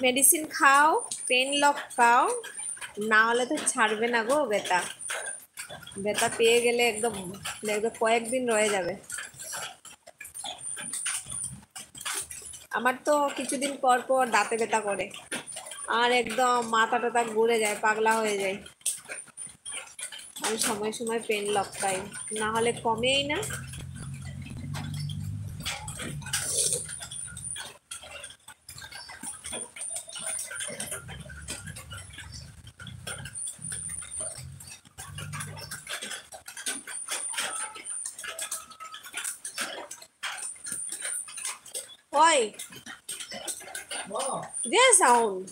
Medicine খাও, pen lock খাও, না হলে তো ছাড়বে না গো ব্যথা। ব্যথা পেয়ে গেলে একদম একদম কয়েকদিন রয়ে যাবে। আমার তো কিছুদিন পর পর দাঁতে ব্যথা করে, আর একদম মাথা টাথা ঘুরে যায়, পাগলা হয়ে যায়। আমি সময় সময় পেন লক খাই, না হলে কমেই না। ওই যে সাউন্ড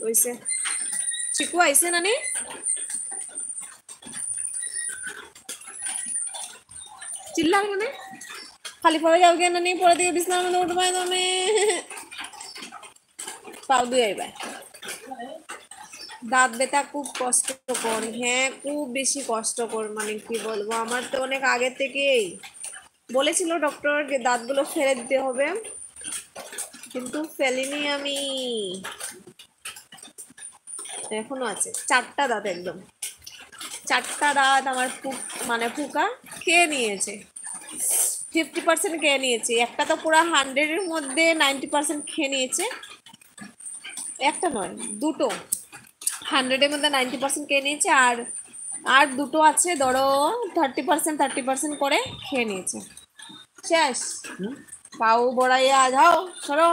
হইছে, চিকু আইছে নানি? চিল্লা মানে খালি পরে যাও কেন নানি? পরে দিকে বিছনার মধ্যে উঠবাই তুমি, পাও দুই আইবাই। দাঁত ব্যথা খুব কষ্টকর, হ্যাঁ খুব বেশি কষ্টকর, মানে কি বলবো, আমার তো অনেক আগে থেকেই বলেছিল ডক্টর যে দাঁতগুলো ফেলে দিতে হবে, কিন্তু ফেলিনি আমি। এখনো আছে 4টা দাঁত, একদম 4টা দাঁত আমার মানে ফুকা খেয়ে নিয়েছে। 50% খেয়ে নিয়েছে, একটা তো পুরো 100-এর মধ্যে 90% খেয়ে নিয়েছে। একটা নয়, দুটো। 100-এর মধ্যে 90% খেয়ে নিয়েছে, আর আর দুটো আছে ধরো 30% করে খেয়ে নিয়েছে। শেষ। পাও বড়াইয়া যাও, সরো।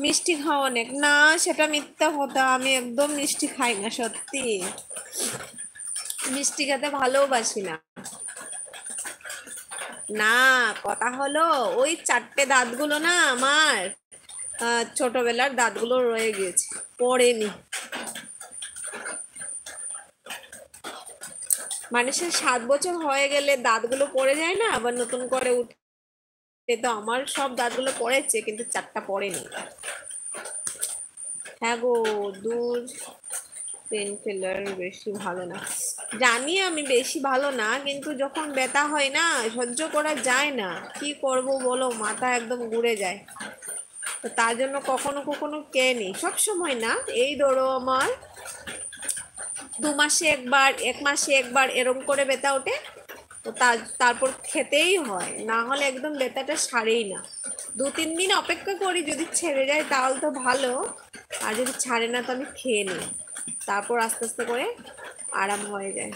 মিষ্টি খাও অনেক না, সেটা মিথ্যা কথা, আমি একদম মিষ্টি খাই না, সত্যি মিষ্টি খেতে ভালোবাসি না। না, কথা হলো ওই 4টে দাঁতগুলো না আমার ছোটবেলার দাঁতগুলো রয়ে গেছে, পড়েনি। মানুষের 7 বছর হয়ে গেলে দাঁতগুলো পড়ে যায় না, আবার নতুন করে উঠে, তো আমার সব দাঁতগুলো পড়েছে কিন্তু 4টা পড়েনি। হ্যাঁ গো, দূর, পেন কিলার বেশি ভালো না, জানি আমি বেশি ভালো না, কিন্তু যখন ব্যথা হয় না সহ্য করা যায় না, কি করব বলো, মাথা একদম ঘুরে যায়। তো তার জন্য কখনো কখনো খেয়ে নিই, সব সময় না। এই ধরো আমার 2 মাসে একবার, 1 মাসে একবার এরকম করে ব্যথা ওঠে, তো তারপর খেতেই হয়, না হলে একদম ব্যথাটা সারেই না। 2-3 দিন অপেক্ষা করি, যদি ছেড়ে যায় তাহলে তো ভালো, আর যদি ছাড়ে না তো আমি খেয়ে নিই, তারপর আস্তে আস্তে করে আরাম হয়ে যায়।